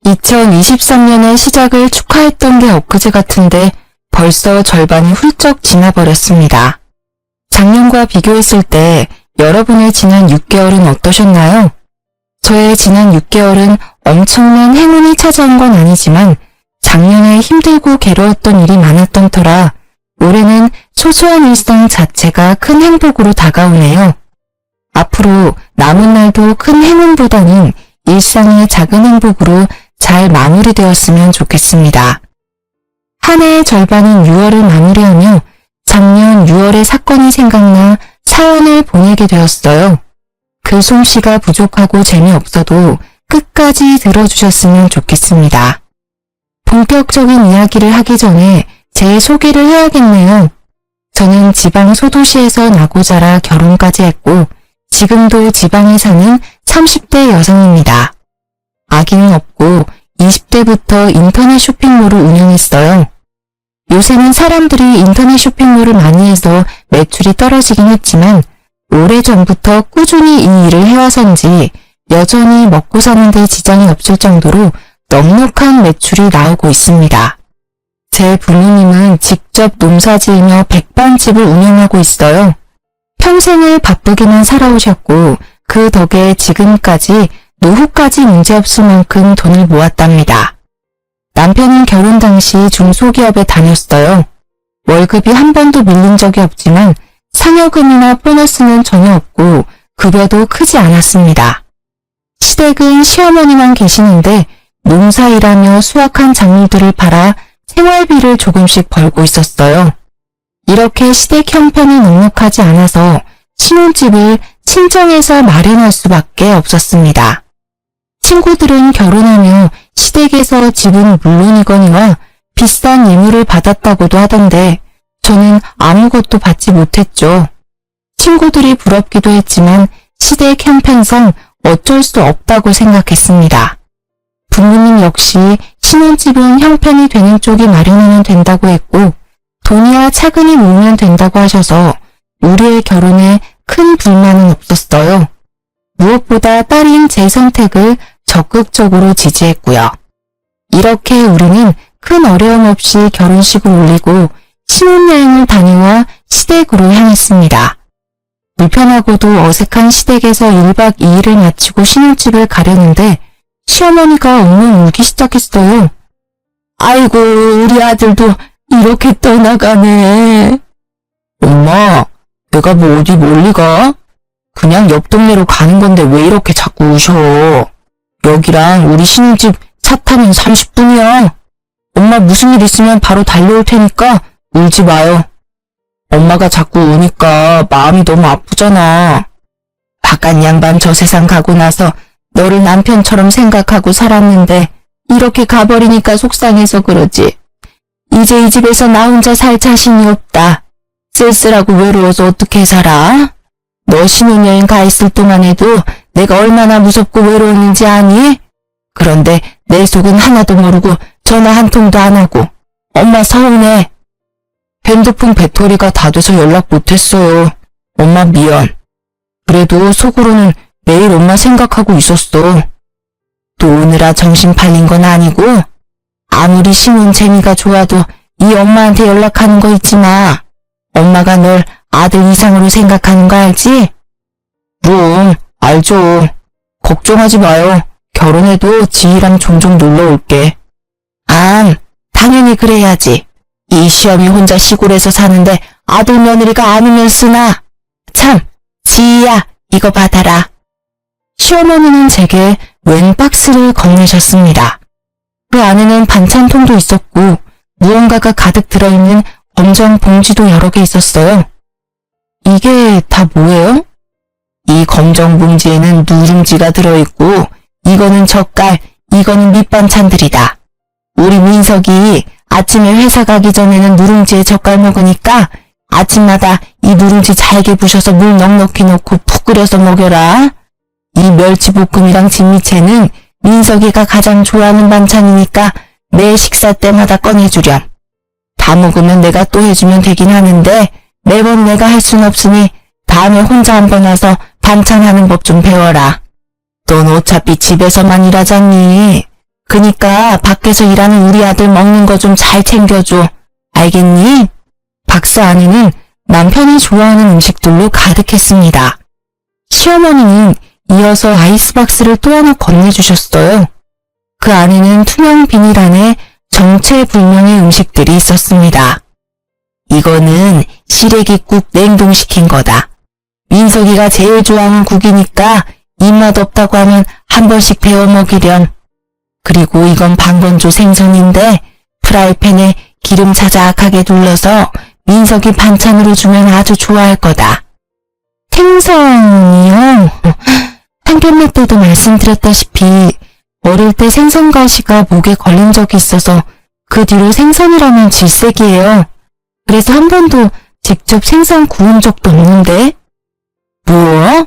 2023년의 시작을 축하했던 게 엊그제 같은데 벌써 절반이 훌쩍 지나버렸습니다. 작년과 비교했을 때 여러분의 지난 6개월은 어떠셨나요? 저의 지난 6개월은 엄청난 행운이 찾아온 건 아니지만 작년에 힘들고 괴로웠던 일이 많았던 터라 올해는 소소한 일상 자체가 큰 행복으로 다가오네요. 앞으로 남은 날도 큰 행운보다는 일상의 작은 행복으로 잘 마무리되었으면 좋겠습니다. 한 해의 절반인 6월을 마무리하며 작년 6월의 사건이 생각나 사연을 보내게 되었어요. 그 솜씨가 부족하고 재미없어도 끝까지 들어주셨으면 좋겠습니다. 본격적인 이야기를 하기 전에 제 소개를 해야겠네요. 저는 지방 소도시에서 나고 자라 결혼까지 했고 지금도 지방에 사는 30대 여성입니다. 아기는 없고 20대부터 인터넷 쇼핑몰을 운영했어요. 요새는 사람들이 인터넷 쇼핑몰을 많이 해서 매출이 떨어지긴 했지만 오래전부터 꾸준히 이 일을 해와서인지 여전히 먹고 사는 데 지장이 없을 정도로 넉넉한 매출이 나오고 있습니다. 제 부모님은 직접 농사지으며 백반집을 운영하고 있어요. 평생을 바쁘게만 살아오셨고 그 덕에 지금까지 노후까지 문제없을 만큼 돈을 모았답니다. 남편은 결혼 당시 중소기업에 다녔어요. 월급이 한 번도 밀린 적이 없지만 상여금이나 보너스는 전혀 없고 급여도 크지 않았습니다. 시댁은 시어머니만 계시는데 농사일하며 수확한 작물들을 팔아 생활비를 조금씩 벌고 있었어요. 이렇게 시댁 형편이 넉넉하지 않아서 신혼집을 친정에서 마련할 수밖에 없었습니다. 친구들은 결혼하며 시댁에서 집은 물론이거니와 비싼 예물을 받았다고도 하던데 저는 아무것도 받지 못했죠. 친구들이 부럽기도 했지만 시댁 형편상 어쩔 수 없다고 생각했습니다. 부모님 역시 신혼집은 형편이 되는 쪽이 마련하면 된다고 했고 돈이야 차근히 모으면 된다고 하셔서 우리의 결혼에 큰 불만은 없었어요. 무엇보다 딸인 제 선택을 적극적으로 지지했고요. 이렇게 우리는 큰 어려움 없이 결혼식을 올리고 신혼여행을 다녀와 시댁으로 향했습니다. 불편하고도 어색한 시댁에서 1박 2일을 마치고 신혼집을 가려는데 시어머니가 엉엉 울기 시작했어요. 아이고 우리 아들도 이렇게 떠나가네. 엄마, 내가 뭐 어디 멀리 가? 그냥 옆 동네로 가는 건데 왜 이렇게 자꾸 우셔? 여기랑 우리 신혼집 차 타면 30분이야. 엄마 무슨 일 있으면 바로 달려올 테니까 울지 마요. 엄마가 자꾸 우니까 마음이 너무 아프잖아. 바깥 양반 저 세상 가고 나서 너를 남편처럼 생각하고 살았는데 이렇게 가버리니까 속상해서 그러지. 이제 이 집에서 나 혼자 살 자신이 없다. 쓸쓸하고 외로워서 어떻게 살아? 너 신혼여행 가 있을 동안에도 내가 얼마나 무섭고 외로웠는지 아니? 그런데 내 속은 하나도 모르고 전화 한 통도 안 하고 엄마 서운해. 핸드폰 배터리가 다 돼서 연락 못했어요. 엄마 미안. 그래도 속으로는 매일 엄마 생각하고 있었어. 또 오느라 정신 팔린 건 아니고 아무리 신혼 재미가 좋아도 이 엄마한테 연락하는 거 잊지 마. 엄마가 널 아들 이상으로 생각하는 거 알지? 그럼 알죠. 걱정하지 마요. 결혼해도 지희랑 종종 놀러 올게. 당연히 그래야지. 이 시어미 혼자 시골에서 사는데 아들 며느리가 아니면 쓰나. 참, 지희야 이거 받아라. 시어머니는 제게 웬 박스를 건네셨습니다. 그 안에는 반찬통도 있었고 무언가가 가득 들어있는 검정 봉지도 여러 개 있었어요. 이게 다 뭐예요? 이 검정 봉지에는 누룽지가 들어있고 이거는 젓갈, 이거는 밑반찬들이다. 우리 민석이 아침에 회사 가기 전에는 누룽지에 젓갈 먹으니까 아침마다 이 누룽지 잘게 부셔서 물 넉넉히 넣고 푹 끓여서 먹여라. 이 멸치볶음이랑 진미채는 민석이가 가장 좋아하는 반찬이니까 내 식사 때마다 꺼내주렴. 다 먹으면 내가 또 해주면 되긴 하는데 매번 내가 할 순 없으니 다음에 혼자 한번 와서 반찬하는 법 좀 배워라. 넌 어차피 집에서만 일하잖니. 그니까 밖에서 일하는 우리 아들 먹는 거 좀 잘 챙겨줘. 알겠니? 박스 안에는 남편이 좋아하는 음식들로 가득했습니다. 시어머니는 이어서 아이스박스를 또 하나 건네주셨어요. 그 안에는 투명 비닐 안에 정체불명의 음식들이 있었습니다. 이거는 시래기국 냉동시킨 거다. 민석이가 제일 좋아하는 국이니까 입맛 없다고 하면 한 번씩 배워 먹이렴. 그리고 이건 방건조 생선인데 프라이팬에 기름 자작하게 둘러서 민석이 반찬으로 주면 아주 좋아할 거다. 생선이요? 한견매 때도 말씀드렸다시피 어릴 때 생선가시가 목에 걸린 적이 있어서 그 뒤로 생선이라면 질색이에요. 그래서 한 번도 직접 생선 구운 적도 없는데. 뭐?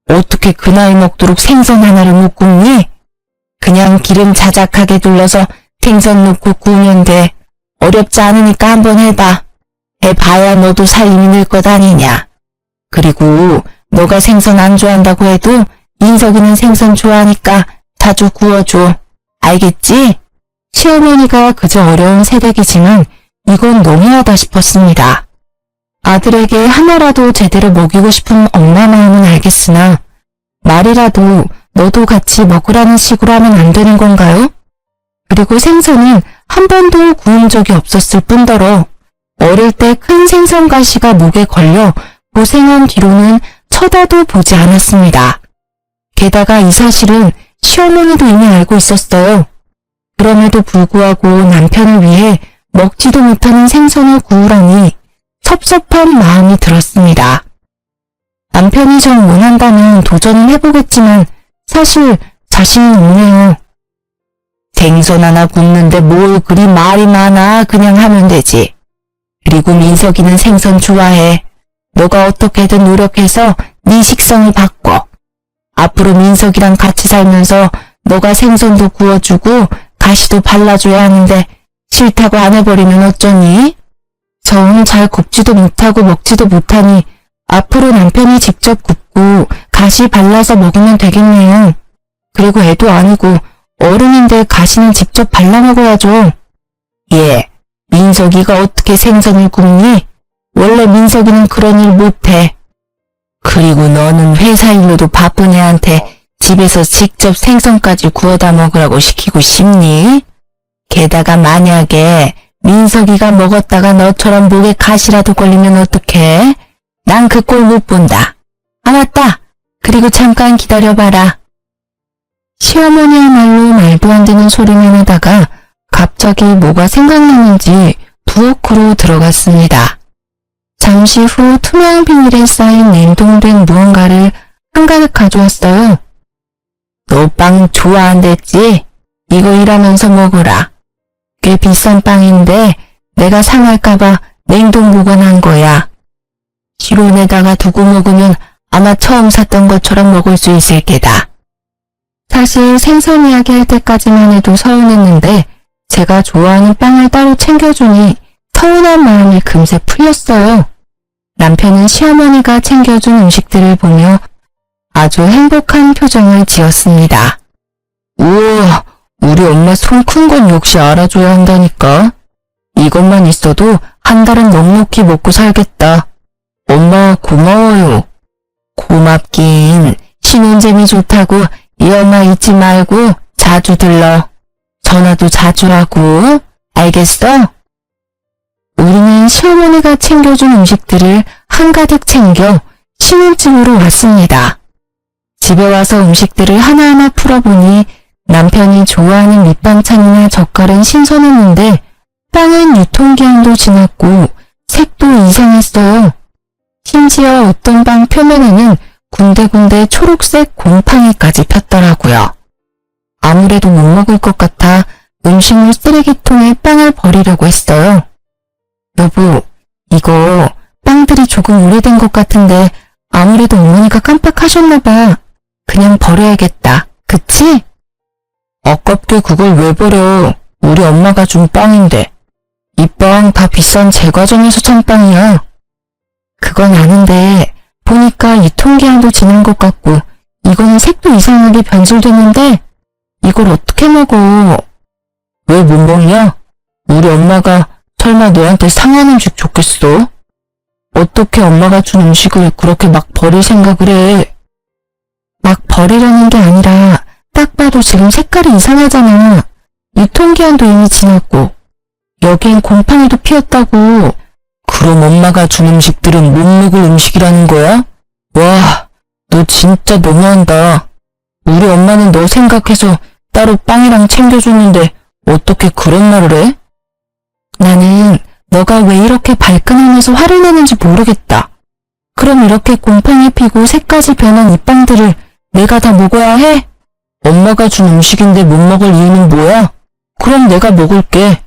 어떻게 그 나이 먹도록 생선 하나를 못 굽니? 그냥 기름 자작하게 둘러서 생선 넣고 구우면 돼. 어렵지 않으니까 한번 해봐. 해봐야 너도 살림이 늘 것 아니냐. 그리고 너가 생선 안 좋아한다고 해도 민석이는 생선 좋아하니까 자주 구워줘. 알겠지? 시어머니가 그저 어려운 새댁이지만 이건 너무하다 싶었습니다. 아들에게 하나라도 제대로 먹이고 싶은 엄마 마음은 알겠으나 말이라도 너도 같이 먹으라는 식으로 하면 안 되는 건가요? 그리고 생선은 한 번도 구운 적이 없었을 뿐더러 어릴 때 큰 생선 가시가 목에 걸려 고생한 뒤로는 쳐다도 보지 않았습니다. 게다가 이 사실은 시어머니도 이미 알고 있었어요. 그럼에도 불구하고 남편을 위해 먹지도 못하는 생선을 구우라니 섭섭한 마음이 들었습니다. 남편이 정 원한다면 도전은 해보겠지만 사실 자신은 없네요. 생선 하나 굽는데 뭘 그리 말이 많아. 그냥 하면 되지. 그리고 민석이는 생선 좋아해. 너가 어떻게든 노력해서 네 식성을 바꿔. 앞으로 민석이랑 같이 살면서 너가 생선도 구워주고 가시도 발라줘야 하는데 싫다고 안 해버리면 어쩌니? 정 잘 굽지도 못하고 먹지도 못하니 앞으로 남편이 직접 굽고 가시 발라서 먹으면 되겠네요. 그리고 애도 아니고 어른인데 가시는 직접 발라 먹어야죠. 예, 민석이가 어떻게 생선을 굽니? 원래 민석이는 그런 일 못해. 그리고 너는 회사 일로도 바쁜 애한테 집에서 직접 생선까지 구워다 먹으라고 시키고 싶니? 게다가 만약에 민석이가 먹었다가 너처럼 목에 가시라도 걸리면 어떡해? 난 그 꼴 못 본다. 아 맞다. 그리고 잠깐 기다려봐라. 시어머니야말로 말도 안 되는 소리만 하다가 갑자기 뭐가 생각나는지 부엌으로 들어갔습니다. 잠시 후 투명 비닐에 쌓인 냉동된 무언가를 한가득 가져왔어요. 너 빵 좋아한댔지? 이거 일하면서 먹어라. 꽤 비싼 빵인데 내가 상할까봐 냉동 보관한 거야. 실온에다가 두고 먹으면 아마 처음 샀던 것처럼 먹을 수 있을 게다. 사실 생선 이야기 할 때까지만 해도 서운했는데 제가 좋아하는 빵을 따로 챙겨주니 서운한 마음이 금세 풀렸어요. 남편은 시어머니가 챙겨준 음식들을 보며 아주 행복한 표정을 지었습니다. 우와, 우리 엄마 손 큰 건 역시 알아줘야 한다니까. 이것만 있어도 한 달은 넉넉히 먹고 살겠다. 엄마 고마워요. 고맙긴. 신혼재미 좋다고 이 엄마 잊지 말고 자주 들러. 전화도 자주 하고. 알겠어? 우리는 시어머니가 챙겨준 음식들을 한가득 챙겨 신혼집으로 왔습니다. 집에 와서 음식들을 하나하나 풀어보니 남편이 좋아하는 밑반찬이나 젓갈은 신선했는데 빵은 유통기한도 지났고 색도 이상했어요. 심지어 어떤 빵 표면에는 군데군데 초록색 곰팡이까지 폈더라고요. 아무래도 못 먹을 것 같아 음식물 쓰레기통에 빵을 버리려고 했어요. 여보, 이거 빵들이 조금 오래된 것 같은데 아무래도 어머니가 깜빡하셨나봐. 그냥 버려야겠다. 그치? 아깝게 그걸 왜 버려? 우리 엄마가 준 빵인데. 이 빵 다 비싼 제과점에서 산 빵이야. 그건 아는데 보니까 유통기한도 지난 것 같고 이거는 색도 이상하게 변질됐는데 이걸 어떻게 먹어? 왜 못 먹냐? 우리 엄마가 설마 너한테 상한 음식 줬겠어? 어떻게 엄마가 준 음식을 그렇게 막 버릴 생각을 해? 막 버리려는 게 아니라 딱 봐도 지금 색깔이 이상하잖아. 유통기한도 이미 지났고 여기엔 곰팡이도 피었다고. 그럼 엄마가 준 음식들은 못 먹을 음식이라는 거야? 와, 너 진짜 너무한다. 우리 엄마는 너 생각해서 따로 빵이랑 챙겨줬는데 어떻게 그런 말을 해? 나는 너가 왜 이렇게 발끈하면서 화를 내는지 모르겠다. 그럼 이렇게 곰팡이 피고 색까지 변한 이 빵들을 내가 다 먹어야 해? 엄마가 준 음식인데 못 먹을 이유는 뭐야? 그럼 내가 먹을게.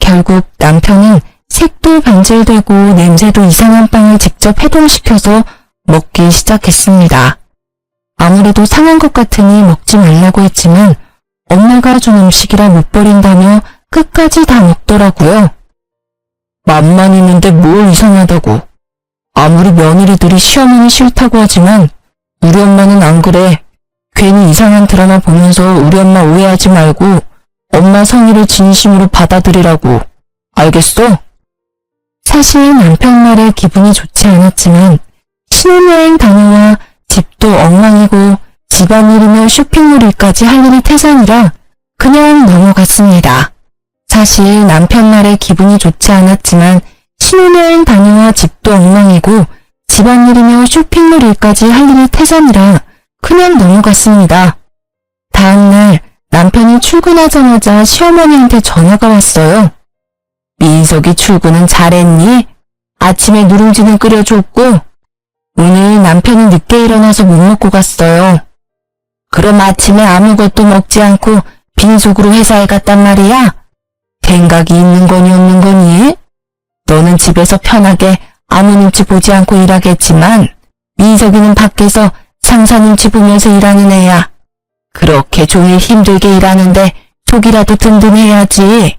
결국 남편은 색도 변질되고 냄새도 이상한 빵을 직접 해동시켜서 먹기 시작했습니다. 아무래도 상한 것 같으니 먹지 말라고 했지만 엄마가 준 음식이라 못 버린다며 끝까지 다 먹더라고요. 맛만 있는데 뭘 이상하다고. 아무리 며느리들이 시어머니 싫다고 하지만 우리 엄마는 안 그래. 괜히 이상한 드라마 보면서 우리 엄마 오해하지 말고 엄마 성의를 진심으로 받아들이라고. 알겠어? 사실 남편 말에 기분이 좋지 않았지만 신혼여행 다녀와 집도 엉망이고 집안일이며 쇼핑몰 일까지 할 일이 태산이라 그냥 넘어갔습니다. 사실 남편 말에 기분이 좋지 않았지만 신혼여행 다녀와 집도 엉망이고 집안일이며 쇼핑몰 일까지 할 일이 태산이라 그냥 넘어갔습니다. 다음날 남편이 출근하자마자 시어머니한테 전화가 왔어요. 민석이 출근은 잘했니? 아침에 누룽지는 끓여줬고 오늘 남편이 늦게 일어나서 못 먹고 갔어요. 그럼 아침에 아무것도 먹지 않고 빈속으로 회사에 갔단 말이야? 생각이 있는 거니 없는 거니? 너는 집에서 편하게 아무 눈치 보지 않고 일하겠지만 민석이는 밖에서 상사 눈치 보면서 일하는 애야. 그렇게 종일 힘들게 일하는데 속이라도 든든해야지.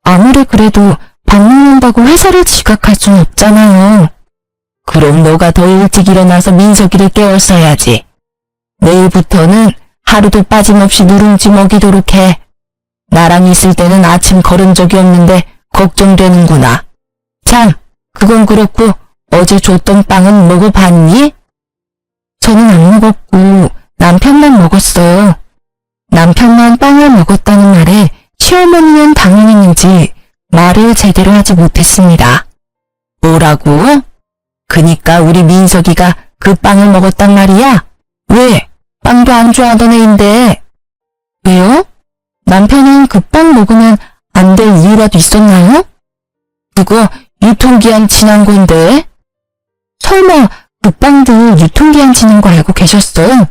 아무리 그래도 밥 먹는다고 회사를 지각할 순 없잖아요. 그럼 너가 더 일찍 일어나서 민석이를 깨웠어야지. 내일부터는 하루도 빠짐없이 누룽지 먹이도록 해. 나랑 있을 때는 아침 걸은 적이 없는데 걱정되는구나. 참, 그건 그렇고 어제 줬던 빵은 먹어봤니? 저는 안 먹었고 남편만 먹었어요. 남편만 빵을 먹었다는 말에 시어머니는 당황했는지 말을 제대로 하지 못했습니다. 뭐라고? 그니까 우리 민석이가 그 빵을 먹었단 말이야? 왜? 빵도 안 좋아하던 애인데. 왜요? 남편은 그 빵 먹으면 안 될 이유라도 있었나요? 그거 유통기한 지난 건데. 설마 그 빵도 유통기한 지난 거 알고 계셨어요?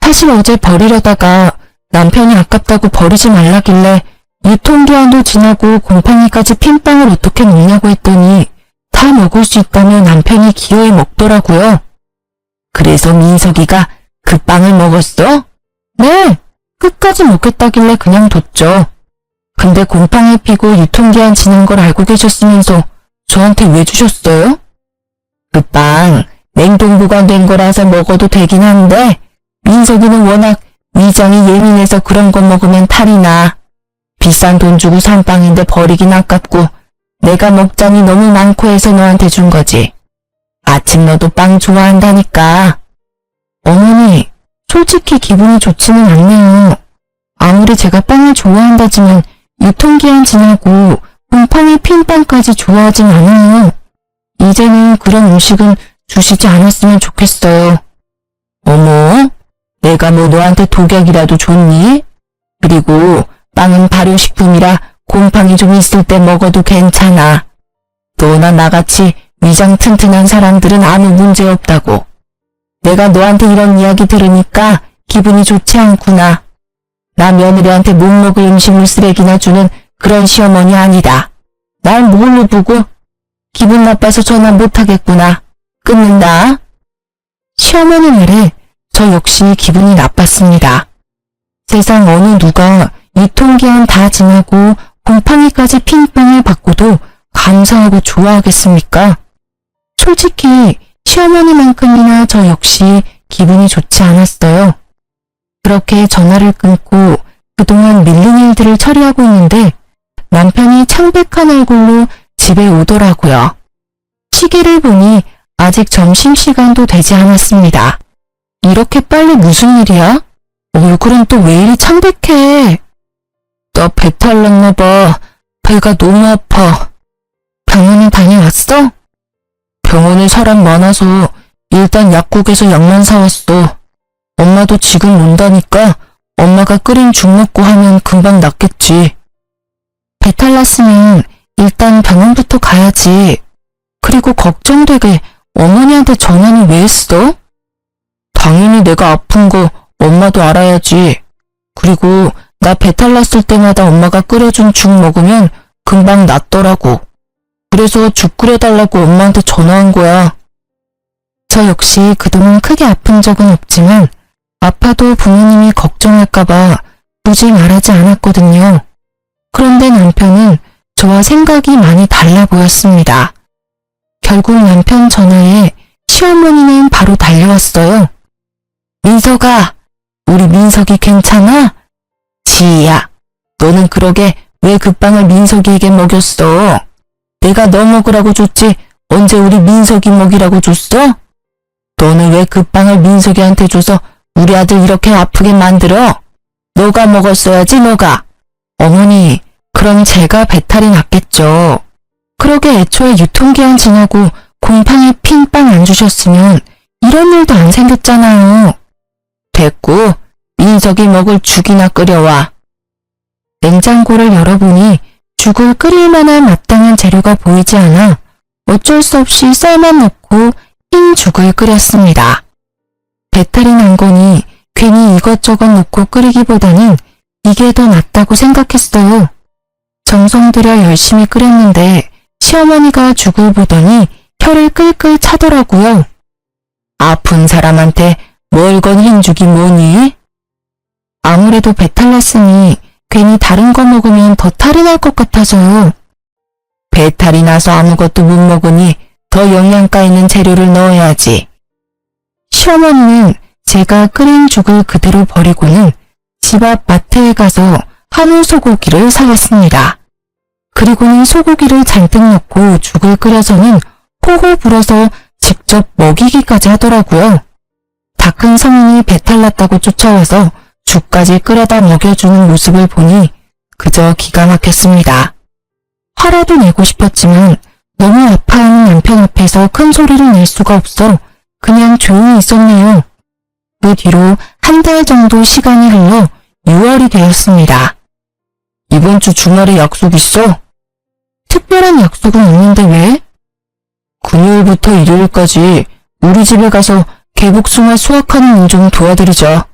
사실 어제 버리려다가 남편이 아깝다고 버리지 말라길래 유통기한도 지나고 곰팡이까지 핀 빵을 어떻게 먹냐고 했더니 다 먹을 수 있다며 남편이 기어이 먹더라고요. 그래서 민석이가 그 빵을 먹었어? 네, 끝까지 먹겠다길래 그냥 뒀죠. 근데 곰팡이 피고 유통기한 지난 걸 알고 계셨으면서 저한테 왜 주셨어요? 그 빵 냉동 보관된 거라서 먹어도 되긴 한데 민석이는 워낙 위장이 예민해서 그런 거 먹으면 탈이 나. 비싼 돈 주고 산 빵인데 버리긴 아깝고 내가 먹자니 너무 많고 해서 너한테 준 거지. 아침 너도 빵 좋아한다니까. 어머니, 솔직히 기분이 좋지는 않네요. 아무리 제가 빵을 좋아한다지만 유통기한 지나고 곰팡이 핀 빵까지 좋아하진 않아요. 이제는 그런 음식은 주시지 않았으면 좋겠어요. 어머, 내가 뭐 너한테 독약이라도 줬니? 그리고 빵은 발효식품이라 곰팡이 좀 있을 때 먹어도 괜찮아. 너나 나같이 위장 튼튼한 사람들은 아무 문제 없다고. 내가 너한테 이런 이야기 들으니까 기분이 좋지 않구나. 나 며느리한테 못 먹을 음식물 쓰레기나 주는 그런 시어머니 아니다. 날 뭘로 보고? 기분 나빠서 전화 못하겠구나. 끊는다. 시어머니 말에 저 역시 기분이 나빴습니다. 세상 어느 누가 유통기한 다 지나고 곰팡이까지 핀 빵을 받고도 감사하고 좋아하겠습니까? 솔직히 시어머니만큼이나 저 역시 기분이 좋지 않았어요. 그렇게 전화를 끊고 그동안 밀린 일들을 처리하고 있는데 남편이 창백한 얼굴로 집에 오더라고요. 시계를 보니 아직 점심시간도 되지 않았습니다. 이렇게 빨리 무슨 일이야? 얼굴은 또 왜 이리 창백해? 나 배탈 났나 봐. 배가 너무 아파. 병원에 다녀왔어? 병원에 사람 많아서 일단 약국에서 약만 사왔어. 엄마도 지금 온다니까 엄마가 끓인 죽 먹고 하면 금방 낫겠지. 배탈 났으면 일단 병원부터 가야지. 그리고 걱정되게 어머니한테 전화는 왜 했어? 당연히 내가 아픈 거 엄마도 알아야지. 그리고 나 배탈 났을 때마다 엄마가 끓여준 죽 먹으면 금방 낫더라고. 그래서 죽 끓여달라고 엄마한테 전화한 거야. 저 역시 그동안 크게 아픈 적은 없지만 아파도 부모님이 걱정할까봐 굳이 말하지 않았거든요. 그런데 남편은 저와 생각이 많이 달라 보였습니다. 결국 남편 전화에 시어머니는 바로 달려왔어요. 민석아, 우리 민석이 괜찮아? 지희야, 너는 그러게 왜 그 빵을 민석이에게 먹였어? 내가 너 먹으라고 줬지 언제 우리 민석이 먹이라고 줬어? 너는 왜 그 빵을 민석이한테 줘서 우리 아들 이렇게 아프게 만들어? 너가 먹었어야지 너가. 어머니, 그럼 제가 배탈이 났겠죠. 그러게 애초에 유통기한 지나고 곰팡이 핀 빵 안 주셨으면 이런 일도 안 생겼잖아요. 됐고, 민석이 먹을 죽이나 끓여와. 냉장고를 열어보니 죽을 끓일 만한 마땅한 재료가 보이지 않아 어쩔 수 없이 쌀만 넣고 흰 죽을 끓였습니다. 배탈이 난 거니 괜히 이것저것 넣고 끓이기보다는 이게 더 낫다고 생각했어요. 정성 들여 열심히 끓였는데 시어머니가 죽을 보더니 혀를 끌끌 차더라고요. 아픈 사람한테 뭘 건 흰죽이 뭐니? 아무래도 배탈 났으니 괜히 다른 거 먹으면 더 탈이 날 것 같아서요. 배탈이 나서 아무것도 못 먹으니 더 영양가 있는 재료를 넣어야지. 시어머니는 제가 끓인 죽을 그대로 버리고는 집 앞 마트에 가서 한우 소고기를 사왔습니다. 그리고는 소고기를 잔뜩 넣고 죽을 끓여서는 호호 불어서 직접 먹이기까지 하더라고요. 다 큰 성인이 배탈 났다고 쫓아와서 죽까지 끓여다 먹여주는 모습을 보니 그저 기가 막혔습니다. 화라도 내고 싶었지만 너무 아파하는 남편 앞에서 큰 소리를 낼 수가 없어 그냥 조용히 있었네요. 그 뒤로 한 달 정도 시간이 흘러 6월이 되었습니다. 이번 주 주말에 약속 있어? 특별한 약속은 없는데 왜? 금요일부터 일요일까지 우리 집에 가서 개복숭아 수확하는 일 좀 도와드리자.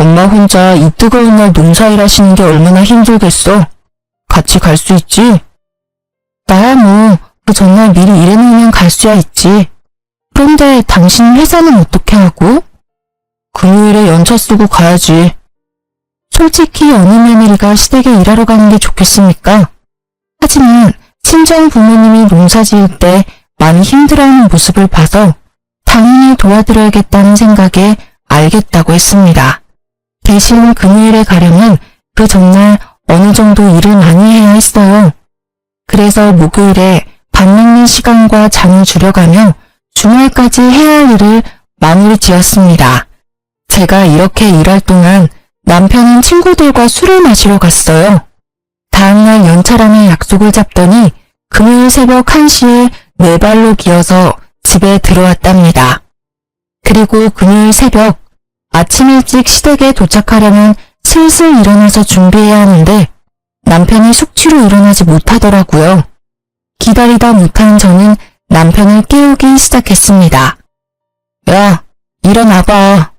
엄마 혼자 이 뜨거운 날 농사일 하시는 게 얼마나 힘들겠어. 같이 갈 수 있지? 나야 뭐 그 전날 미리 일해놓으면 갈 수야 있지. 그런데 당신 회사는 어떻게 하고? 금요일에 연차 쓰고 가야지. 솔직히 어느 며느리가 시댁에 일하러 가는 게 좋겠습니까? 하지만 친정 부모님이 농사 지을 때 많이 힘들어하는 모습을 봐서 당연히 도와드려야겠다는 생각에 알겠다고 했습니다. 대신 금요일에 가려면 그 전날 어느 정도 일을 많이 해야 했어요. 그래서 목요일에 밥 먹는 시간과 잠을 줄여가며 주말까지 해야 할 일을 마무리 지었습니다. 제가 이렇게 일할 동안 남편은 친구들과 술을 마시러 갔어요. 다음날 연차라며 약속을 잡더니 금요일 새벽 1시에 네 발로 기어서 집에 들어왔답니다. 그리고 금요일 새벽 아침 일찍 시댁에 도착하려면 슬슬 일어나서 준비해야 하는데 남편이 숙취로 일어나지 못하더라고요. 기다리다 못한 저는 남편을 깨우기 시작했습니다. 야, 일어나봐.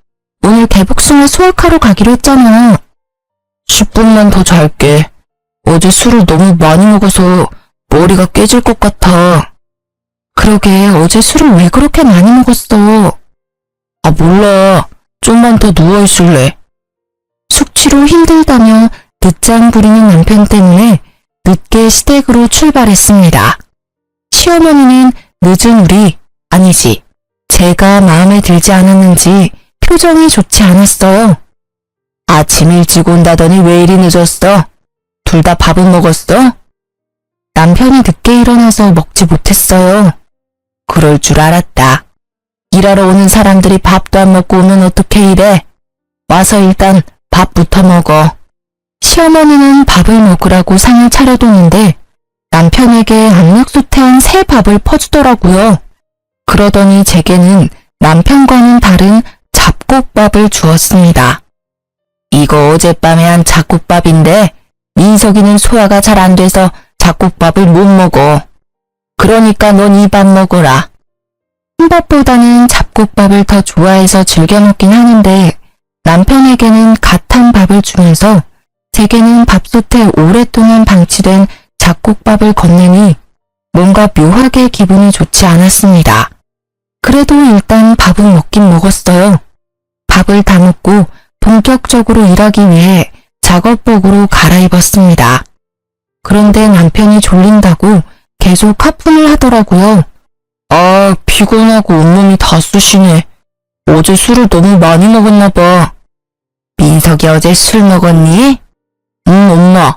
오늘 개복숭아 수확하러 가기로 했잖아. 10분만 더 잘게. 어제 술을 너무 많이 먹어서 머리가 깨질 것 같아. 그러게 어제 술을 왜 그렇게 많이 먹었어? 아, 몰라. 좀만 더 누워있을래. 숙취로 힘들다며 늦잠 부리는 남편 때문에 늦게 시댁으로 출발했습니다. 시어머니는 늦은 우리, 아니지, 제가 마음에 들지 않았는지 표정이 좋지 않았어요. 아침 일찍 온다더니 왜 이리 늦었어? 둘 다 밥은 먹었어? 남편이 늦게 일어나서 먹지 못했어요. 그럴 줄 알았다. 일하러 오는 사람들이 밥도 안 먹고 오면 어떻게 이래? 와서 일단 밥부터 먹어. 시어머니는 밥을 먹으라고 상을 차려두는데 남편에게 압력솥에 새 밥을 퍼주더라고요. 그러더니 제게는 남편과는 다른 잡곡밥을 주었습니다. 이거 어젯밤에 한 잡곡밥인데 민석이는 소화가 잘 안 돼서 잡곡밥을 못 먹어. 그러니까 넌 이 밥 먹어라. 흰밥보다는 잡곡밥을 더 좋아해서 즐겨 먹긴 하는데 남편에게는 갓한 밥을 주면서 제게는 밥솥에 오랫동안 방치된 잡곡밥을 건네니 뭔가 묘하게 기분이 좋지 않았습니다. 그래도 일단 밥은 먹긴 먹었어요. 밥을 다 먹고 본격적으로 일하기 위해 작업복으로 갈아입었습니다. 그런데 남편이 졸린다고 계속 하품을 하더라고요. 아, 피곤하고 온몸이 다 쑤시네. 어제 술을 너무 많이 먹었나 봐. 민석이 어제 술 먹었니? 응, 엄마.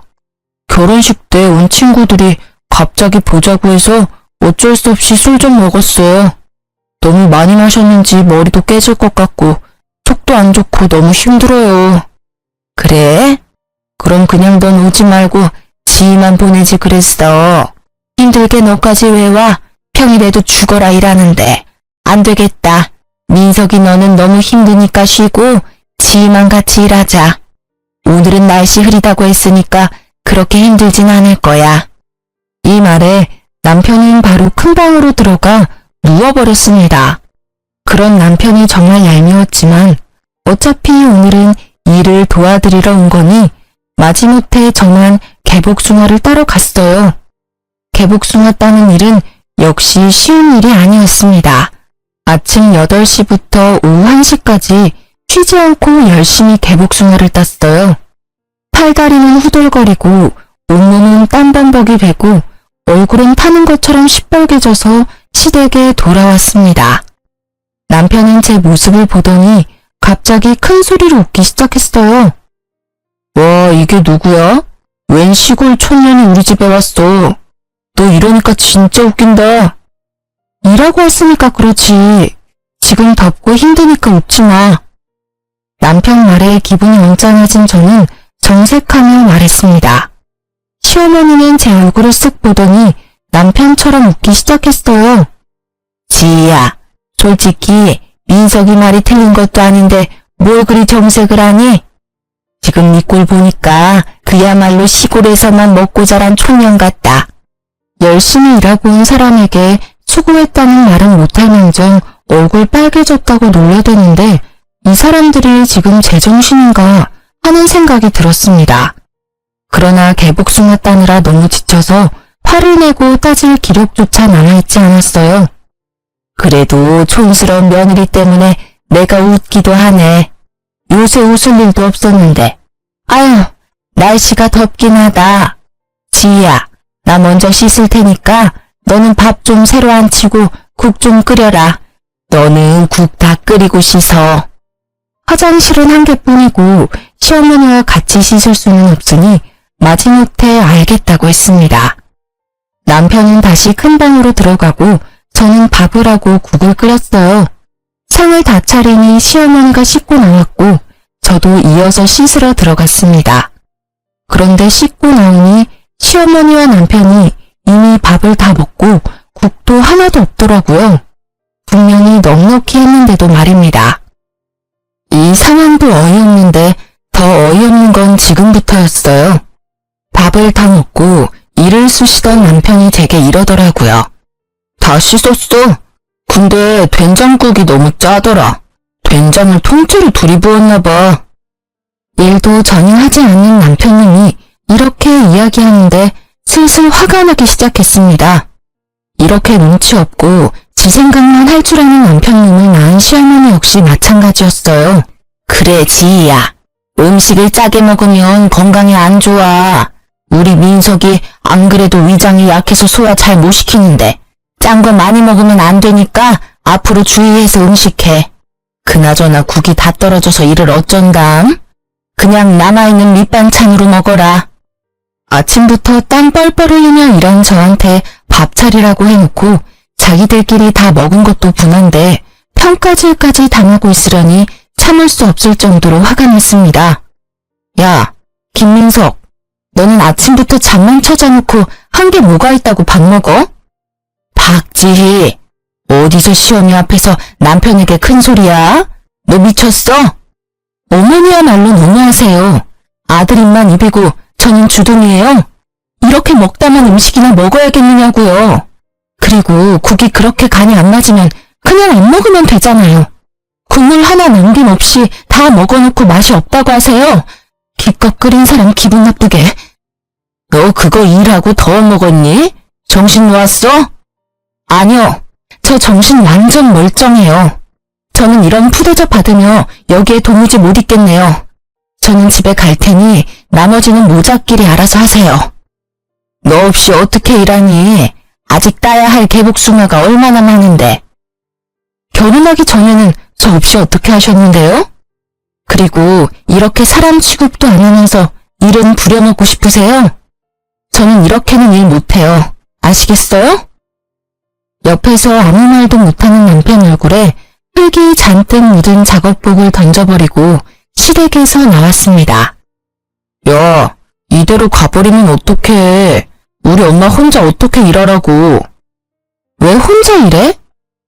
결혼식 때 온 친구들이 갑자기 보자고 해서 어쩔 수 없이 술 좀 먹었어요. 너무 많이 마셨는지 머리도 깨질 것 같고 속도 안 좋고 너무 힘들어요. 그래? 그럼 그냥 넌 오지 말고 지희만 보내지 그랬어. 힘들게 너까지 왜 와? 평일에도 죽어라 일하는데. 안 되겠다. 민석이 너는 너무 힘드니까 쉬고 지희만 같이 일하자. 오늘은 날씨 흐리다고 했으니까 그렇게 힘들진 않을 거야. 이 말에 남편은 바로 큰 방으로 들어가 누워버렸습니다. 그런 남편이 정말 얄미웠지만 어차피 오늘은 일을 도와드리러 온 거니 마지못해 저만 개복숭아를 따러 갔어요. 개복숭아 따는 일은 역시 쉬운 일이 아니었습니다. 아침 8시부터 오후 1시까지 쉬지 않고 열심히 개복숭아를 땄어요. 팔다리는 후들거리고 온몸은 땀범벅이 되고 얼굴은 타는 것처럼 시뻘개져서 시댁에 돌아왔습니다. 남편은 제 모습을 보더니 갑자기 큰 소리로 웃기 시작했어요. 와, 이게 누구야? 웬 시골 촌년이 우리 집에 왔어. 너 이러니까 진짜 웃긴다. 일하고 왔으니까 그러지. 지금 덥고 힘드니까 웃지 마. 남편 말에 기분이 웅장해진 저는 정색하며 말했습니다. 시어머니는 제 얼굴을 쓱 보더니 남편처럼 웃기 시작했어요. 지희야, 솔직히 민석이 말이 틀린 것도 아닌데 뭘 그리 정색을 하니? 지금 네 꼴 보니까 그야말로 시골에서만 먹고 자란 촌년 같다. 열심히 일하고 온 사람에게 수고했다는 말은 못할망정 얼굴 빨개졌다고 놀려대는데 이 사람들이 지금 제정신인가 하는 생각이 들었습니다. 그러나 개복숭아 따느라 너무 지쳐서 화를 내고 따질 기력조차 남아있지 않았어요. 그래도 촌스러운 며느리 때문에 내가 웃기도 하네. 요새 웃을 일도 없었는데. 아유, 날씨가 덥긴 하다. 지희야, 나 먼저 씻을 테니까 너는 밥 좀 새로 안 치고 국 좀 끓여라. 너는 국 다 끓이고 씻어. 화장실은 한 개뿐이고 시어머니와 같이 씻을 수는 없으니 마지못해 알겠다고 했습니다. 남편은 다시 큰 방으로 들어가고 저는 밥을 하고 국을 끓였어요. 상을 다 차리니 시어머니가 씻고 나왔고 저도 이어서 씻으러 들어갔습니다. 그런데 씻고 나오니 시어머니와 남편이 이미 밥을 다 먹고 국도 하나도 없더라고요. 분명히 넉넉히 했는데도 말입니다. 이 상황도 어이없는데 더 어이없는 건 지금부터였어요. 밥을 다 먹고 이를 쑤시던 남편이 제게 이러더라고요. 다 씻었어. 근데 된장국이 너무 짜더라. 된장을 통째로 둘이 부었나 봐. 일도 전혀 하지 않는 남편님이 이렇게 이야기하는데 슬슬 화가 나기 시작했습니다. 이렇게 눈치 없고 지 생각만 할 줄 아는 남편님을 낳은 시어머니 역시 마찬가지였어요. 그래, 지희야. 음식을 짜게 먹으면 건강에 안 좋아. 우리 민석이 안 그래도 위장이 약해서 소화 잘 못 시키는데 짠 거 많이 먹으면 안 되니까 앞으로 주의해서 음식해. 그나저나 국이 다 떨어져서 이를 어쩐담? 그냥 남아있는 밑반찬으로 먹어라. 아침부터 땀 뻘뻘 흘리며 일한 저한테 밥 차리라고 해놓고 자기들끼리 다 먹은 것도 분한데 평가질까지 당하고 있으려니 참을 수 없을 정도로 화가 났습니다. 야, 김민석, 너는 아침부터 잠만 쳐자놓고 한 게 뭐가 있다고 밥 먹어? 박지희, 어디서 시어미 앞에서 남편에게 큰 소리야? 너 미쳤어? 어머니야말로 너무하세요. 아들 입만 입이고 저는 주둥이에요. 이렇게 먹다만 음식이나 먹어야겠느냐고요. 그리고 국이 그렇게 간이 안 맞으면 그냥 안 먹으면 되잖아요. 국물 하나 남김없이 다 먹어놓고 맛이 없다고 하세요. 기껏 끓인 사람 기분 나쁘게. 너 그거 일하고 더 먹었니? 정신 놓았어? 아니요. 저 정신 완전 멀쩡해요. 저는 이런 푸대접 받으며 여기에 도무지 못 있겠네요. 저는 집에 갈 테니 나머지는 모자끼리 알아서 하세요. 너 없이 어떻게 일하니? 아직 따야 할 개복숭아가 얼마나 많은데. 결혼하기 전에는 저 없이 어떻게 하셨는데요? 그리고 이렇게 사람 취급도 안 하면서 일은 부려먹고 싶으세요? 저는 이렇게는 일 못해요. 아시겠어요? 옆에서 아무 말도 못하는 남편 얼굴에 흙이 잔뜩 묻은 작업복을 던져버리고 시댁에서 나왔습니다. 야, 이대로 가버리면 어떡해. 우리 엄마 혼자 어떻게 일하라고. 왜 혼자 일해?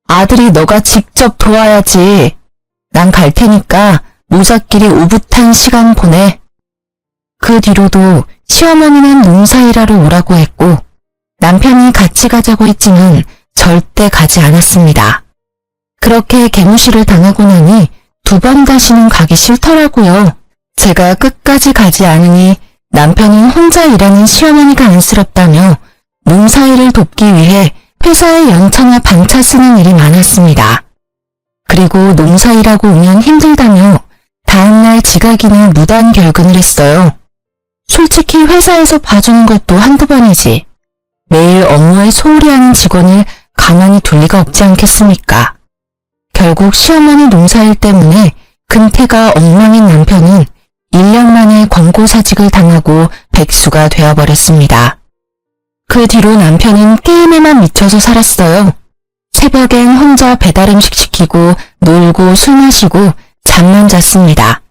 아들이 너가 직접 도와야지. 난 갈 테니까 모자끼리 오붓한 시간 보내. 그 뒤로도 시어머니는 농사일하러 오라고 했고 남편이 같이 가자고 했지만 절대 가지 않았습니다. 그렇게 개무시를 당하고 나니 2번 다시는 가기 싫더라고요. 제가 끝까지 가지 않으니 남편은 혼자 일하는 시어머니가 안쓰럽다며 농사일을 돕기 위해 회사에 연차나 반차 쓰는 일이 많았습니다. 그리고 농사일하고 오면 힘들다며 다음날 지각이나 무단 결근을 했어요. 솔직히 회사에서 봐주는 것도 한두 번이지. 매일 업무에 소홀히 하는 직원을 가만히 둘 리가 없지 않겠습니까? 결국 시어머니 농사일 때문에 근태가 엉망인 남편은 1년 만에 권고사직을 당하고 백수가 되어버렸습니다. 그 뒤로 남편은 게임에만 미쳐서 살았어요. 새벽엔 혼자 배달음식 시키고 놀고 술 마시고 잠만 잤습니다.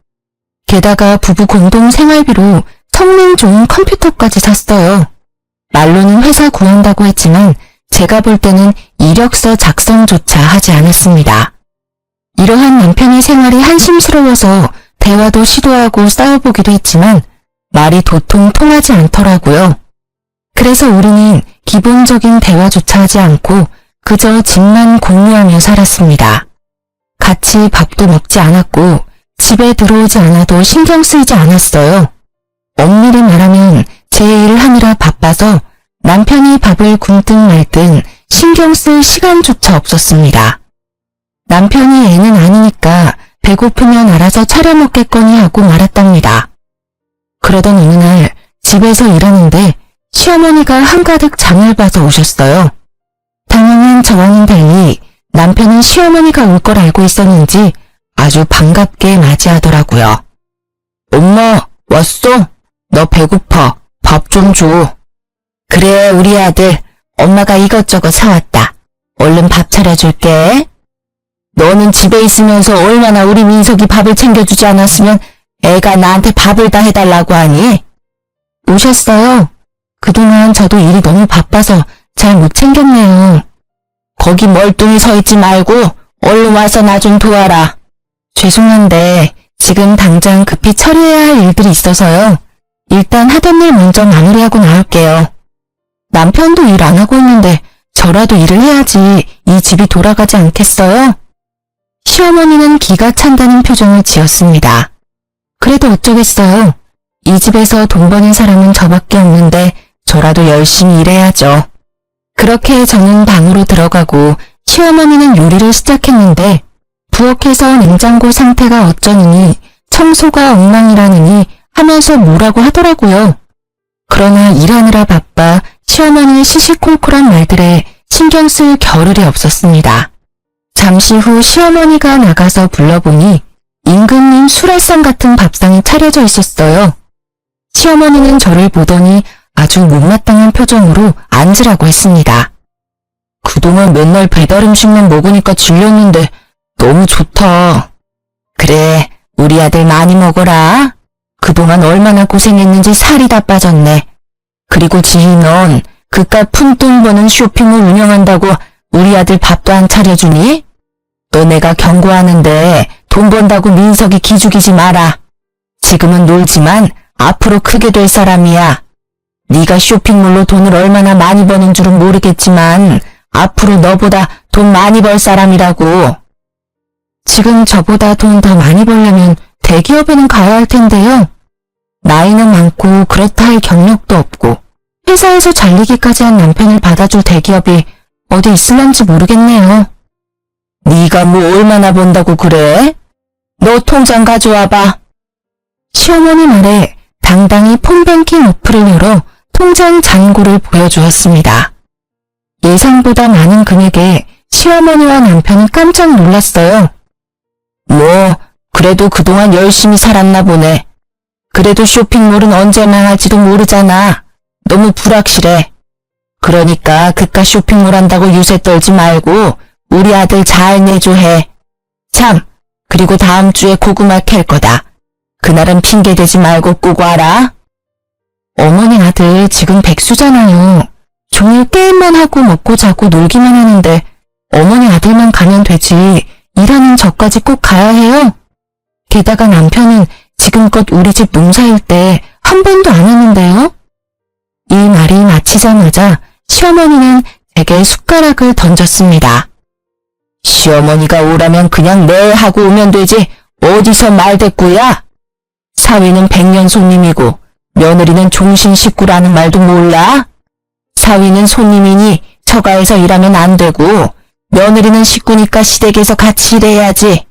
게다가 부부 공동 생활비로 성능 좋은 컴퓨터까지 샀어요. 말로는 회사 구한다고 했지만 제가 볼 때는 이력서 작성조차 하지 않았습니다. 이러한 남편의 생활이 한심스러워서 대화도 시도하고 싸워보기도 했지만 말이 도통 통하지 않더라고요. 그래서 우리는 기본적인 대화조차 하지 않고 그저 집만 공유하며 살았습니다. 같이 밥도 먹지 않았고 집에 들어오지 않아도 신경 쓰이지 않았어요. 엄밀히 말하면 제 일을 하느라 바빠서 남편이 밥을 굶든 말든 신경 쓸 시간조차 없었습니다. 남편이 애는 아니니까 배고프면 알아서 차려 먹겠거니 하고 말았답니다. 그러던 어느 날 집에서 일하는데 시어머니가 한가득 장을 봐서 오셨어요. 당연한 저와는 달리 남편은 시어머니가 올 걸 알고 있었는지 아주 반갑게 맞이하더라고요. 엄마, 왔어? 너 배고파. 밥 좀 줘. 그래, 우리 아들. 엄마가 이것저것 사왔다. 얼른 밥 차려줄게. 너는 집에 있으면서 얼마나 우리 민석이 밥을 챙겨주지 않았으면 애가 나한테 밥을 다 해달라고 하니? 오셨어요. 그동안 저도 일이 너무 바빠서 잘 못 챙겼네요. 거기 멀뚱히 서 있지 말고 얼른 와서 나 좀 도와라. 죄송한데 지금 당장 급히 처리해야 할 일들이 있어서요. 일단 하던 일 먼저 마무리하고 나올게요. 남편도 일 안 하고 있는데 저라도 일을 해야지 이 집이 돌아가지 않겠어요? 시어머니는 기가 찬다는 표정을 지었습니다. 그래도 어쩌겠어요. 이 집에서 돈 버는 사람은 저밖에 없는데 저라도 열심히 일해야죠. 그렇게 저는 방으로 들어가고 시어머니는 요리를 시작했는데 부엌에서 냉장고 상태가 어쩌느니 청소가 엉망이라느니 하면서 뭐라고 하더라고요. 그러나 일하느라 바빠 시어머니의 시시콜콜한 말들에 신경 쓸 겨를이 없었습니다. 잠시 후 시어머니가 나가서 불러보니 임금님 수랄상 같은 밥상이 차려져 있었어요. 시어머니는 저를 보더니 아주 못마땅한 표정으로 앉으라고 했습니다. 그동안 맨날 배달 음식만 먹으니까 질렸는데 너무 좋다. 그래, 우리 아들 많이 먹어라. 그동안 얼마나 고생했는지 살이 다 빠졌네. 그리고 지희 넌 그깟 푼돈 버는 쇼핑몰 운영한다고 우리 아들 밥도 안 차려주니? 너 내가 경고하는데 돈 번다고 민석이 기죽이지 마라. 지금은 놀지만 앞으로 크게 될 사람이야. 네가 쇼핑몰로 돈을 얼마나 많이 버는 줄은 모르겠지만 앞으로 너보다 돈 많이 벌 사람이라고. 지금 저보다 돈 더 많이 벌려면 대기업에는 가야 할 텐데요. 나이는 많고 그렇다 할 경력도 없고 회사에서 잘리기까지 한 남편을 받아줄 대기업이 어디 있을런지 모르겠네요. 네가 뭐 얼마나 번다고 그래? 너 통장 가져와봐. 시어머니 말에 당당히 폰뱅킹 어플을 열어 통장 잔고를 보여주었습니다. 예상보다 많은 금액에 시어머니와 남편이 깜짝 놀랐어요. 뭐 그래도 그동안 열심히 살았나 보네. 그래도 쇼핑몰은 언제 망할지도 모르잖아. 너무 불확실해. 그러니까 그깟 쇼핑몰 한다고 유세 떨지 말고 우리 아들 잘 내줘 해. 참, 그리고 다음 주에 고구마 캘 거다. 그날은 핑계 대지 말고 꼭 와라. 어머니 아들 지금 백수잖아요. 종일 게임만 하고 먹고 자고 놀기만 하는데 어머니 아들만 가면 되지 일하는 저까지 꼭 가야 해요? 게다가 남편은 지금껏 우리 집 농사일 때 한 번도 안 했는데요. 이 말이 마치자마자 시어머니는 제게 숟가락을 던졌습니다. 시어머니가 오라면 그냥 네 하고 오면 되지 어디서 말대꾸야? 사위는 백년 손님이고 며느리는 종신 식구라는 말도 몰라? 사위는 손님이니 처가에서 일하면 안 되고 며느리는 식구니까 시댁에서 같이 일해야지.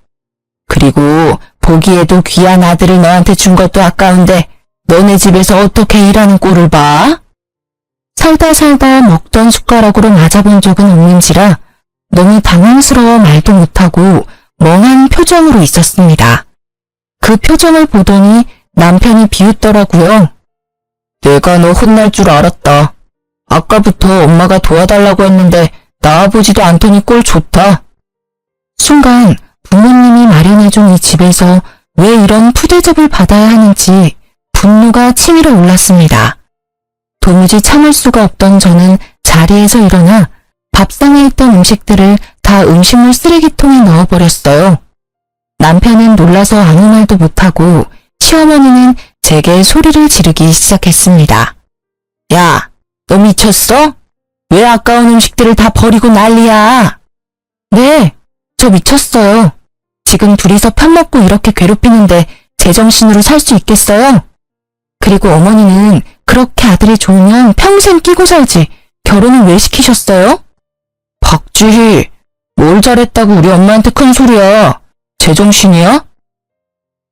그리고 보기에도 귀한 아들을 너한테 준 것도 아까운데 너네 집에서 어떻게 일하는 꼴을 봐? 살다 먹던 숟가락으로 맞아본 적은 없는지라 너무 당황스러워 말도 못하고 멍한 표정으로 있었습니다. 그 표정을 보더니 남편이 비웃더라고요. 내가 너 혼날 줄 알았다. 아까부터 엄마가 도와달라고 했는데 나와보지도 않더니 꼴 좋다. 순간 부모님이 마련해준 이 집에서 왜 이런 푸대접을 받아야 하는지 분노가 치밀어 올랐습니다. 도무지 참을 수가 없던 저는 자리에서 일어나 밥상에 있던 음식들을 다 음식물 쓰레기통에 넣어버렸어요. 남편은 놀라서 아무 말도 못하고 시어머니는 제게 소리를 지르기 시작했습니다. 야, 너 미쳤어? 왜 아까운 음식들을 다 버리고 난리야? 네, 저 미쳤어요. 지금 둘이서 밥 먹고 이렇게 괴롭히는데 제정신으로 살 수 있겠어요? 그리고 어머니는 그렇게 아들이 좋으면 평생 끼고 살지 결혼은 왜 시키셨어요? 박주희, 뭘 잘했다고 우리 엄마한테 큰 소리야. 제정신이야?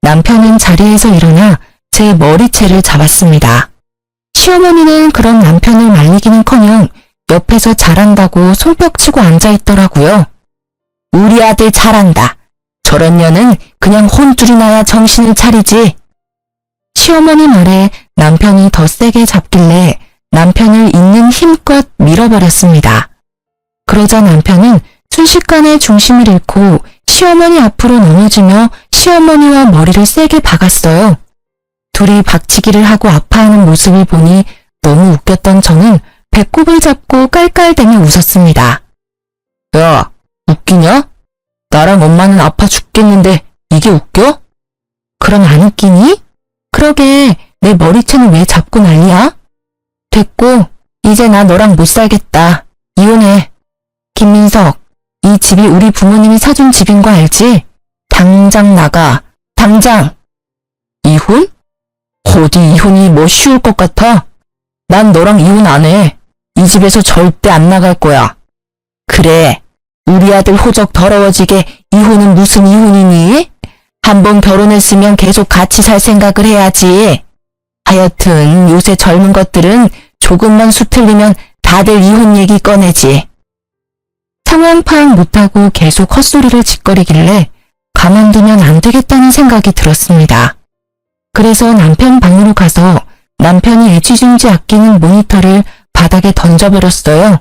남편은 자리에서 일어나 제 머리채를 잡았습니다. 시어머니는 그런 남편을 말리기는커녕 옆에서 잘한다고 손뼉치고 앉아있더라고요. 우리 아들 잘한다. 저런 년은 그냥 혼쭐이 나야 정신을 차리지. 시어머니 말에 남편이 더 세게 잡길래 남편을 있는 힘껏 밀어버렸습니다. 그러자 남편은 순식간에 중심을 잃고 시어머니 앞으로 넘어지며 시어머니와 머리를 세게 박았어요. 둘이 박치기를 하고 아파하는 모습을 보니 너무 웃겼던 저는 배꼽을 잡고 깔깔대며 웃었습니다. 야, 웃기냐? 나랑 엄마는 아파 죽겠는데 이게 웃겨? 그럼 안 웃기니? 그러게 내 머리채는 왜 잡고 난리야? 됐고 이제 나 너랑 못 살겠다. 이혼해. 김민석, 이 집이 우리 부모님이 사준 집인 거 알지? 당장 나가. 당장. 이혼? 어디 이혼이 뭐 쉬울 것 같아? 난 너랑 이혼 안 해. 이 집에서 절대 안 나갈 거야. 그래. 우리 아들 호적 더러워지게 이혼은 무슨 이혼이니? 한번 결혼했으면 계속 같이 살 생각을 해야지. 하여튼 요새 젊은 것들은 조금만 수틀리면 다들 이혼 얘기 꺼내지. 상황 파악 못하고 계속 헛소리를 짓거리길래 가만두면 안 되겠다는 생각이 들었습니다. 그래서 남편 방으로 가서 남편이 애지중지 아끼는 모니터를 바닥에 던져버렸어요.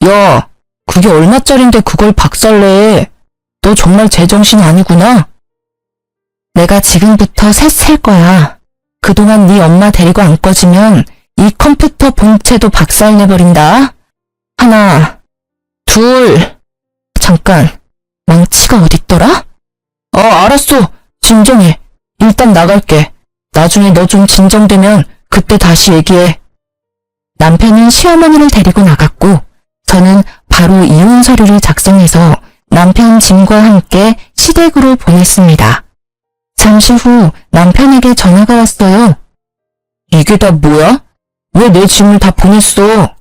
야, 그게 얼마짜린데 그걸 박살내. 너 정말 제정신 아니구나. 내가 지금부터 셋 셀 거야. 그동안 네 엄마 데리고 안 꺼지면 이 컴퓨터 본체도 박살내버린다. 하나, 둘. 잠깐, 망치가 어딨더라? 알았어. 진정해. 일단 나갈게. 나중에 너 좀 진정되면 그때 다시 얘기해. 남편은 시어머니를 데리고 나갔고 저는 바로 이혼 서류를 작성해서 남편 짐과 함께 시댁으로 보냈습니다. 잠시 후 남편에게 전화가 왔어요. 이게 다 뭐야? 왜 내 짐을 다 보냈어?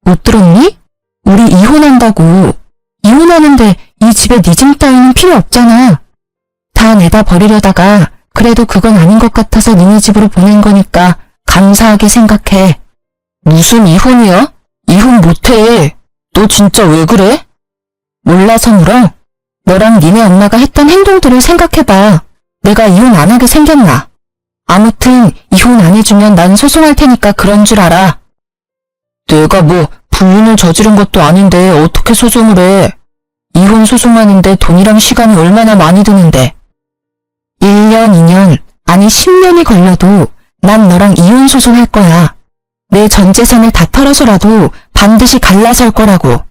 못 들었니? 우리 이혼한다고. 이혼하는데 이 집에 네 짐 따위는 필요 없잖아. 다 내다 버리려다가 그래도 그건 아닌 것 같아서 니네 집으로 보낸 거니까 감사하게 생각해. 무슨 이혼이야? 이혼 못해. 너 진짜 왜 그래? 몰라서 물어? 너랑 니네 엄마가 했던 행동들을 생각해봐. 내가 이혼 안 하게 생겼나? 아무튼 이혼 안 해주면 난 소송할 테니까 그런 줄 알아. 내가 뭐 불륜을 저지른 것도 아닌데 어떻게 소송을 해? 이혼 소송하는데 돈이랑 시간이 얼마나 많이 드는데. 1년, 2년, 아니 10년이 걸려도 난 너랑 이혼 소송할 거야. 내 전 재산을 다 털어서라도 반드시 갈라설 거라고.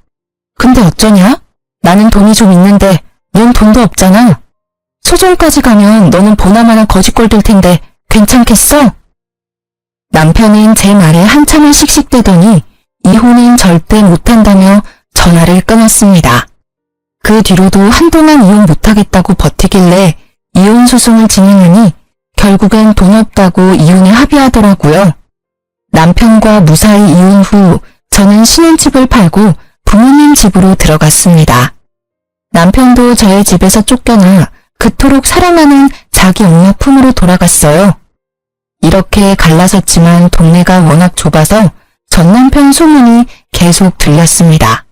근데 어쩌냐? 나는 돈이 좀 있는데 넌 돈도 없잖아. 소송까지 가면 너는 보나마나 거지꼴 될 텐데 괜찮겠어? 남편은 제 말에 한참을 씩씩대더니 이혼은 절대 못한다며 전화를 끊었습니다. 그 뒤로도 한동안 이혼 못하겠다고 버티길래 이혼 소송을 진행하니 결국엔 돈 없다고 이혼에 합의하더라고요. 남편과 무사히 이혼 후 저는 신혼집을 팔고 부모님 집으로 들어갔습니다. 남편도 저의 집에서 쫓겨나 그토록 사랑하는 자기 엄마 품으로 돌아갔어요. 이렇게 갈라섰지만 동네가 워낙 좁아서 전 남편 소문이 계속 들렸습니다.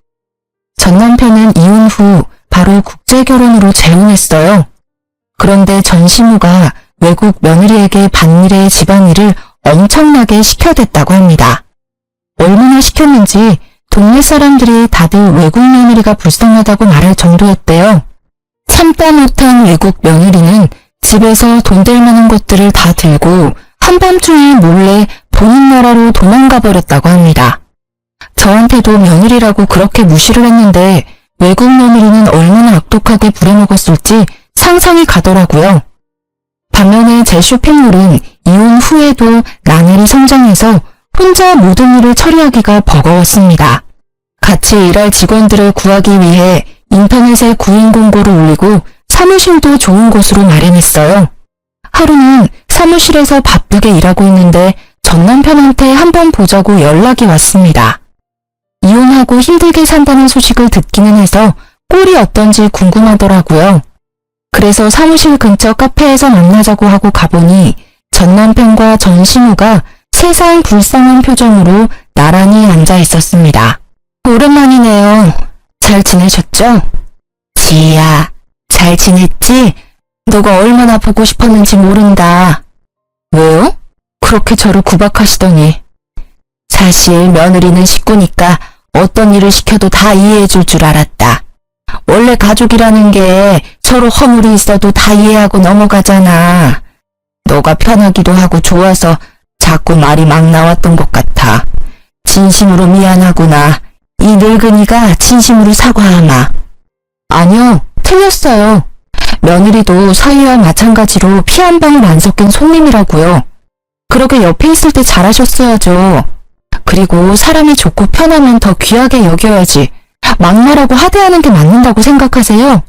전 남편은 이혼 후 바로 국제결혼으로 재혼했어요. 그런데 전 시모가 외국 며느리에게 반일의 집안일을 엄청나게 시켜댔다고 합니다. 얼마나 시켰는지 동네 사람들이 다들 외국 며느리가 불쌍하다고 말할 정도였대요. 참다 못한 외국 며느리는 집에서 돈 될 만한 것들을 다 들고 한밤중에 몰래 본인 나라로 도망가 버렸다고 합니다. 저한테도 며느리라고 그렇게 무시를 했는데 외국 며느리는 얼마나 악독하게 부려먹었을지 상상이 가더라고요. 반면에 제 쇼핑몰은 이혼 후에도 나날이 성장해서 혼자 모든 일을 처리하기가 버거웠습니다. 같이 일할 직원들을 구하기 위해 인터넷에 구인 공고를 올리고 사무실도 좋은 곳으로 마련했어요. 하루는 사무실에서 바쁘게 일하고 있는데 전 남편한테 한번 보자고 연락이 왔습니다. 이혼하고 힘들게 산다는 소식을 듣기는 해서 꼴이 어떤지 궁금하더라고요. 그래서 사무실 근처 카페에서 만나자고 하고 가보니 전 남편과 전 시모가 세상 불쌍한 표정으로 나란히 앉아 있었습니다. 오랜만이네요. 잘 지내셨죠? 지희야, 잘 지냈지? 너가 얼마나 보고 싶었는지 모른다. 왜요? 그렇게 저를 구박하시더니. 사실 며느리는 식구니까 어떤 일을 시켜도 다 이해해줄 줄 알았다. 원래 가족이라는 게 서로 허물이 있어도 다 이해하고 넘어가잖아. 너가 편하기도 하고 좋아서 자꾸 말이 막 나왔던 것 같아. 진심으로 미안하구나. 이 늙은이가 진심으로 사과하마. 아니요, 틀렸어요. 며느리도 사위와 마찬가지로 피 한 방울 안 섞인 손님이라고요. 그러게 옆에 있을 때 잘하셨어야죠. 그리고 사람이 좋고 편하면 더 귀하게 여겨야지. 막말하고 하대하는 게 맞는다고 생각하세요?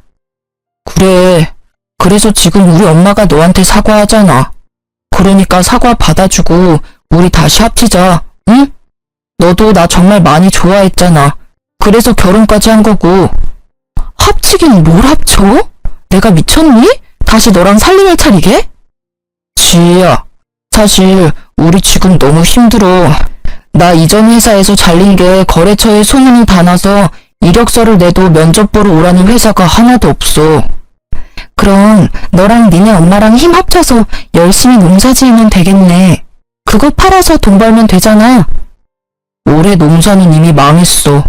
그래. 그래서 지금 우리 엄마가 너한테 사과하잖아. 그러니까 사과 받아주고 우리 다시 합치자. 응? 너도 나 정말 많이 좋아했잖아. 그래서 결혼까지 한 거고. 합치긴 뭘 합쳐? 내가 미쳤니? 다시 너랑 살림을 차리게? 지희야, 사실 우리 지금 너무 힘들어. 나 이전 회사에서 잘린 게 거래처에 소문이 다 나서 이력서를 내도 면접 보러 오라는 회사가 하나도 없어. 그럼 너랑 니네 엄마랑 힘 합쳐서 열심히 농사 지으면 되겠네. 그거 팔아서 돈 벌면 되잖아. 올해 농사는 이미 망했어.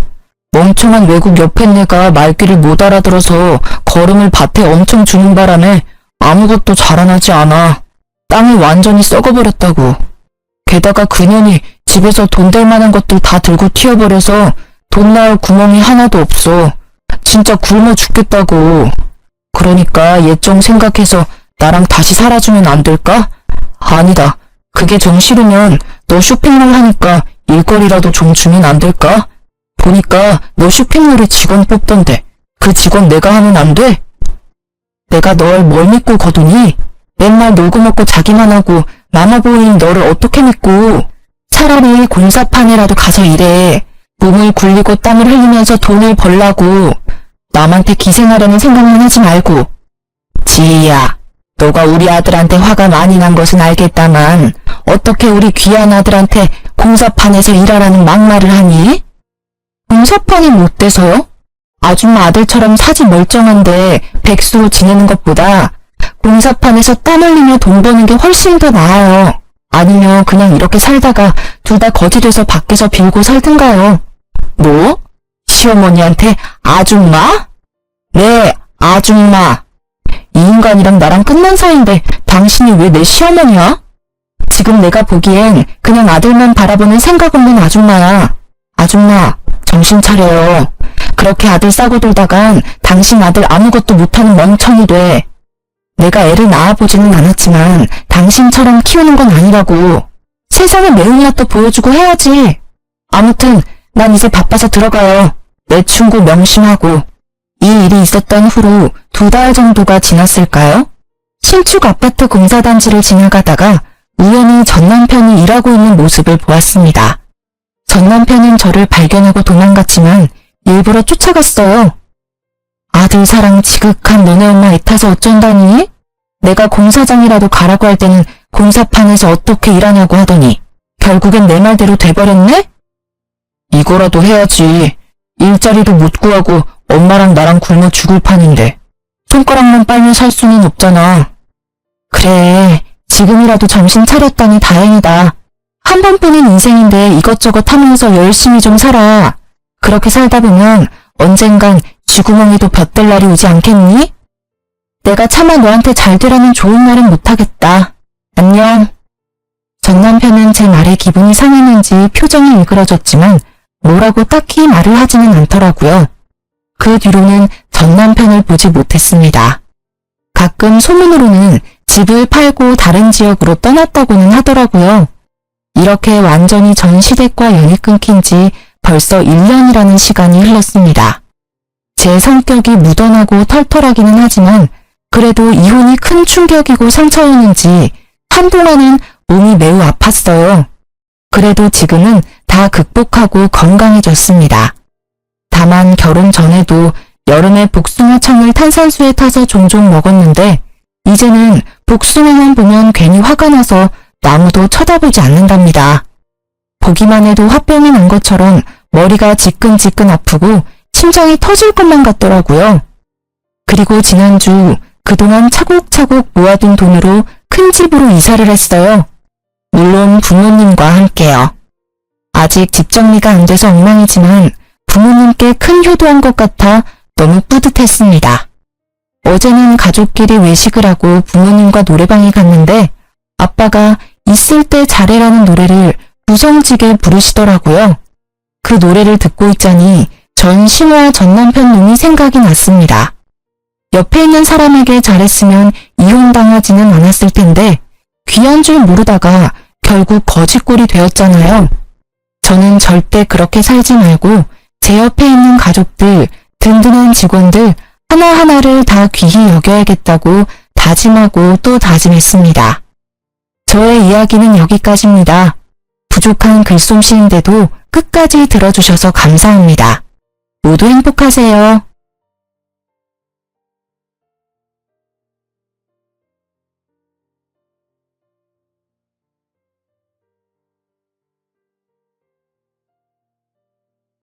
멍청한 외국 옆에네가 말귀를 못 알아들어서 거름을 밭에 엄청 주는 바람에 아무것도 자라나지 않아. 땅이 완전히 썩어버렸다고. 게다가 그년이 집에서 돈 될 만한 것들 다 들고 튀어버려서 돈 나올 구멍이 하나도 없어. 진짜 굶어 죽겠다고. 그러니까 얘 좀 생각해서 나랑 다시 살아주면 안 될까? 아니다. 그게 정 싫으면 너 쇼핑몰 하니까 일거리라도 좀 주면 안 될까? 보니까 너 쇼핑몰에 직원 뽑던데 그 직원 내가 하면 안 돼? 내가 널 뭘 믿고 거두니? 맨날 놀고 먹고 자기만 하고 마마보이인 너를 어떻게 믿고. 차라리 공사판에라도 가서 일해. 몸을 굴리고 땀을 흘리면서 돈을 벌라고. 남한테 기생하려는 생각만 하지 말고. 지희야, 너가 우리 아들한테 화가 많이 난 것은 알겠다만 어떻게 우리 귀한 아들한테 공사판에서 일하라는 막말을 하니? 공사판이 못 돼서요? 아줌마 아들처럼 사지 멀쩡한데 백수로 지내는 것보다 공사판에서 땀 흘리며 돈 버는 게 훨씬 더 나아요. 아니면 그냥 이렇게 살다가 둘 다 거지 돼서 밖에서 빌고 살든가요. 뭐? 시어머니한테 아줌마? 네, 아줌마. 이 인간이랑 나랑 끝난 사이인데 당신이 왜 내 시어머니야? 지금 내가 보기엔 그냥 아들만 바라보는 생각 없는 아줌마야. 아줌마, 정신 차려요. 그렇게 아들 싸고 돌다간 당신 아들 아무것도 못하는 멍청이 돼. 내가 애를 낳아보지는 않았지만 당신처럼 키우는 건 아니라고. 세상에 매운맛 또 보여주고 해야지. 아무튼 난 이제 바빠서 들어가요. 내 충고 명심하고. 이 일이 있었던 후로 2달 정도가 지났을까요? 신축 아파트 공사단지를 지나가다가 우연히 전 남편이 일하고 있는 모습을 보았습니다. 전 남편은 저를 발견하고 도망갔지만 일부러 쫓아갔어요. 아들 사랑 지극한 너네 엄마 애타서 어쩐다니? 내가 공사장이라도 가라고 할 때는 공사판에서 어떻게 일하냐고 하더니 결국엔 내 말대로 돼버렸네? 이거라도 해야지. 일자리도 못 구하고 엄마랑 나랑 굶어 죽을 판인데 손가락만 빨면 살 수는 없잖아. 그래, 지금이라도 정신 차렸다니 다행이다. 한 번뿐인 인생인데 이것저것 하면서 열심히 좀 살아. 그렇게 살다 보면 언젠간 쥐구멍에도 볕들 날이 오지 않겠니? 내가 차마 너한테 잘 되라는 좋은 말은 못하겠다. 안녕. 전 남편은 제 말에 기분이 상했는지 표정이 일그러졌지만 뭐라고 딱히 말을 하지는 않더라고요. 그 뒤로는 전 남편을 보지 못했습니다. 가끔 소문으로는 집을 팔고 다른 지역으로 떠났다고는 하더라고요. 이렇게 완전히 전 시댁과 연이 끊긴 지 벌써 1년이라는 시간이 흘렀습니다. 제 성격이 무던하고 털털하기는 하지만 그래도 이혼이 큰 충격이고 상처였는지 한동안은 몸이 매우 아팠어요. 그래도 지금은 다 극복하고 건강해졌습니다. 다만 결혼 전에도 여름에 복숭아청을 탄산수에 타서 종종 먹었는데 이제는 복숭아만 보면 괜히 화가 나서 아무도 쳐다보지 않는답니다. 보기만 해도 화병이 난 것처럼 머리가 지끈지끈 아프고 심장이 터질 것만 같더라고요. 그리고 지난주 그동안 차곡차곡 모아둔 돈으로 큰 집으로 이사를 했어요. 물론 부모님과 함께요. 아직 집 정리가 안 돼서 엉망이지만 부모님께 큰 효도한 것 같아 너무 뿌듯했습니다. 어제는 가족끼리 외식을 하고 부모님과 노래방에 갔는데 아빠가 있을 때 잘해라는 노래를 구성지게 부르시더라고요. 그 노래를 듣고 있자니 전 신화 전 남편 놈이 생각이 났습니다. 옆에 있는 사람에게 잘했으면 이혼당하지는 않았을 텐데 귀한 줄 모르다가 결국 거지꼴이 되었잖아요. 저는 절대 그렇게 살지 말고 제 옆에 있는 가족들, 든든한 직원들 하나하나를 다 귀히 여겨야겠다고 다짐하고 또 다짐했습니다. 저의 이야기는 여기까지입니다. 부족한 글솜씨인데도 끝까지 들어주셔서 감사합니다. 모두 행복하세요.